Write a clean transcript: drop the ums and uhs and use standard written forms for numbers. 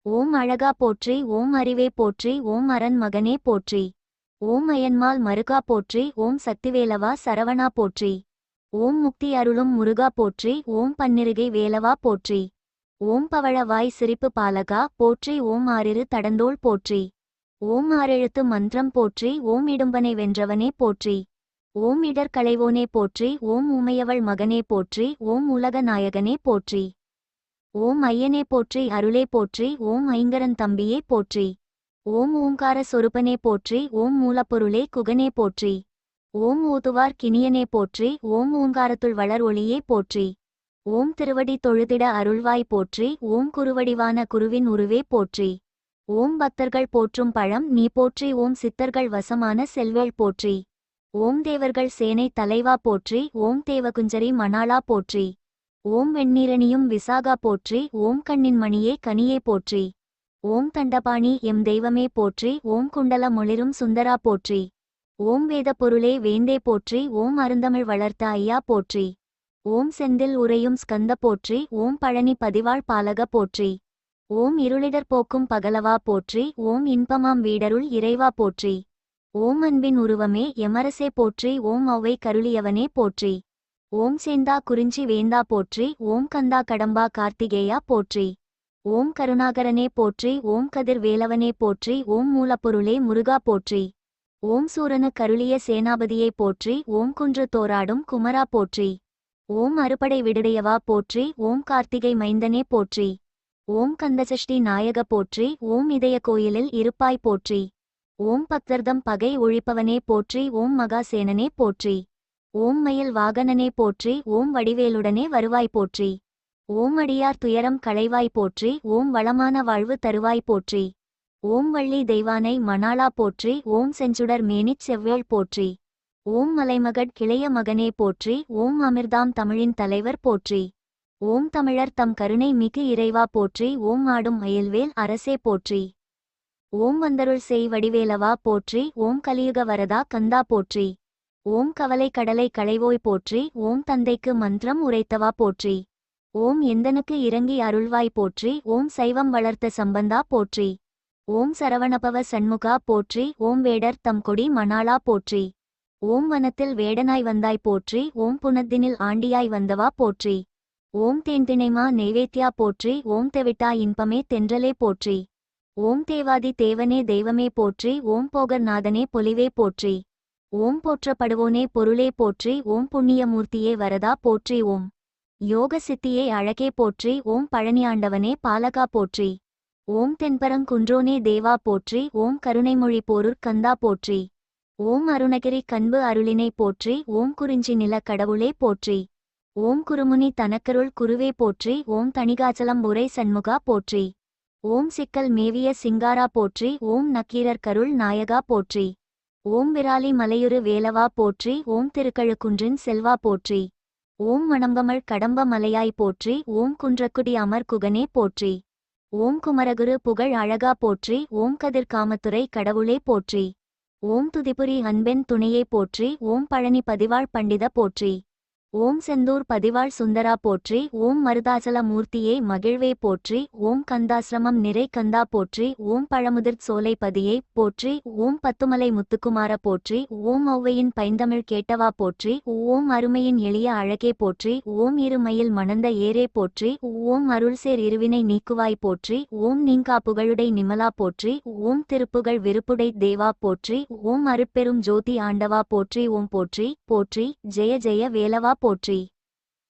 ஓம் அழகா போற்றி. ஓம் அறிவே போற்றி. ஓம் அரண் மகனே போற்றி. ஓம் அயன்மால் மருகா போற்றி. ஓம் சக்திவேலவா சரவணா போற்றி. ஓம் முக்தி அருளும் முருகா போற்றி. ஓம் பன்னிருகை வேலவா போற்றி. ஓம் பவழ வாய் சிரிப்பு பாலகா போற்றி. ஓம் ஆறிரு தடந்தோள் போற்றி. ஓம் ஆறெழுத்து மந்திரம் போற்றி. ஓம் இடும்பனை வென்றவனே போற்றி. ஓம் இடர் களைவோனே போற்றி. ஓம் உமையவள் மகனே போற்றி. ஓம் உலக நாயகனே போற்றி. ஓம் ஐயனே போற்றி. அருளே போற்றி. ஓம் ஐங்கரன் தம்பியே போற்றி. ஓம் ஓங்கார சொருபனே போற்றி. ஓம் மூலப்பொருளே குகனே போற்றி. ஓம் ஊதுவார் கிணியனே போற்றி. ஓம் ஓங்காரத்துள் வளர் ஒளியே போற்றி. ஓம் திருவடி தொழுதிட அருள்வாய் போற்றி. ஓம் குருவடிவான குருவின் உருவே போற்றி. ஓம் பக்தர்கள் போற்றும் பழம் நீ போற்றி. ஓம் சித்தர்கள் வசமான செல்வேள் போற்றி. ஓம் தேவர்கள் சேனை தலைவா போற்றி. ஓம் தேவகுஞ்சரி மணாளா போற்றி. ஓம் வெண்ணீரணியும் விசாகா போற்றி. ஓம் கண்ணின் மணியே கனியே போற்றி. ஓம் தண்டபாணி எம் தெய்வமே போற்றி. ஓம் குண்டல மொளிரும் சுந்தரா போற்றி. ஓம் வேத பொருளே வேந்தே போற்றி. ஓம் அருந்தமிழ் வளர்த்த ஐயா போற்றி. ஓம் செந்தில் உரையும் ஸ்கந்த போற்றி. ஓம் பழனி பதிவாழ் பாலக போற்றி. ஓம் இருளிடர் போக்கும் பகலவா போற்றி. ஓம் இன்பமாம் வீடருள் இறைவா போற்றி. ஓம் அன்பின் உருவமே எமரசே போற்றி. ஓம் ஔவை கருளியவனே போற்றி. ஓம் சேந்தா குறிஞ்சி வேந்தா போற்றி. ஓம் கந்தா கடம்பா கார்த்திகேயா போற்றி. ஓம் கருணாகரனே போற்றி. ஓம் கதிர் வேலவனே போற்றி. ஓம் மூலப்பொருளே முருகா போற்றி. ஓம் சூரனு கருளிய சேனாபதியே போற்றி. ஓம் குன்று தோராடும் குமரா போற்றி. ஓம் அறுபடை விடுடையவா போற்றி. ஓம் கார்த்திகை மைந்தனே போற்றி. ஓம் கந்தசஷ்டி நாயக போற்றி. ஓம் இதய கோயிலில் இருப்பாய் போற்றி. ஓம் பக்தர்தம் பகை ஒழிப்பவனே போற்றி. ஓம் மகாசேனனே போற்றி. ஓம் மயில் வாகனனே போற்றி. ஓம் வடிவேலுடனே வருவாய் போற்றி. ஓம் அடியார் துயரம் களைவாய் போற்றி. ஓம் வளமான வாழ்வு தருவாய் போற்றி. ஓம் வள்ளி தெய்வானை மணாளா போற்றி. ஓம் செஞ்சுடர் மேனிச் செவ்வேள் போற்றி. ஓம் மலைமகட் கிளைய மகனே போற்றி. ஓம் அமிர்தாம் தமிழின் தலைவர் போற்றி. ஓம் தமிழர் தம் கருணை மிகு இறைவா போற்றி. ஓம் ஆடும் அயல்வேல் அரசே போற்றி. ஓம் வந்தருள் செய் வடிவேலவா போற்றி. ஓம் கலியுக வரதா கந்தா போற்றி. ஓம் கவலை கடலை களைவோய் போற்றி. ஓம் தந்தைக்கு மந்திரம் உரைத்தவா போற்றி. ஓம் எந்தனுக்கு இறங்கி அருள்வாய் போற்றி. ஓம் சைவம் வளர்த்த சம்பந்தா போற்றி. ஓம் சரவணபவ சண்முகா போற்றி. ஓம் வேடர் தம் கொடி மணாளா போற்றி. ஓம் வனத்தில் வேடனாய் வந்தாய் போற்றி. ஓம் புனத்தினில் ஆண்டியாய் வந்தவா போற்றி. ஓம் தேன்திணைமா நெய்வேத்தியா போற்றி. ஓம் தெவிட்டா இன்பமே தென்றலே போற்றி. ஓம் தேவாதி தேவனே தெய்வமே போற்றி. ஓம் போகர் நாதனே பொலிவே போற்றி. ஓம் போற்றப்படுவோனே பொருளே போற்றி. ஓம் புண்ணியமூர்த்தியே வரதா போற்றி. ஓம் யோக சித்தியே அழகே போற்றி. ஓம் பழனியாண்டவனே பாலகா போற்றி. ஓம் தென்பரங்குன்றோனே தேவா போற்றி. ஓம் கருணைமொழி போருர் கந்தா போற்றி. ஓம் அருணகிரி கண்பு அருளினை போற்றி. ஓம் குறிஞ்சி நில கடவுளே போற்றி. ஓம் குருமுனி தனக்கருள் குருவே போற்றி. ஓம் தணிகாச்சலம் உரை சண்முகா போற்றி. ஓம் சிக்கல் மேவிய சிங்காரா போற்றி. ஓம் நக்கீரர் கருள் நாயகா போற்றி. ஓம் விராலி மலையுறு வேலவா போற்றி. ஓம் திருக்கழுக்குன்றின் செல்வா போற்றி. ஓம் மணம்பமல் கடம்ப மலையாய் போற்றி. ஓம் குன்றக்குடி அமர் குகனே போற்றி. ஓம் குமரகுரு புகழ் அழகா போற்றி. ஓம் கதிர் காமத்துறை கடவுளே போற்றி. ஓம் துதிபுரி அன்பென் துணையே போற்றி. ஓம் பழனி பதிவாழ் பண்டித போற்றி. ஓம் செந்தூர் பதிவாழ் சுந்தரா போற்றி. ஓம் மருதாசல மூர்த்தியே மகிழ்வே போற்றி. ஓம் கந்தாசிரமம் நிறை கந்தா போற்றி. ஓம் பழமுதிர் சோலை பதியே போற்றி. ஓம் பத்துமலை முத்துக்குமார போற்றி. ஓம் ஔவையின் பைந்தமிழ் கேட்டவா போற்றி. ஓம் அருமையின் எளிய அழகே போற்றி. ஓம் இருமயில் மணந்த ஏரே போற்றி. ஓம் அருள்சேர் இருவினை நீக்குவாய் போற்றி. ஓம் நீங்கா புகழுடை நிமலா போற்றி. ஓம் திருப்புகழ் விருப்புடை தேவா போற்றி. ஓம் அருட்பெரும் ஜோதி ஆண்டவா போற்றி. ஓம் போற்றி போற்றி. ஜெய ஜெய வேலவா போற்றி.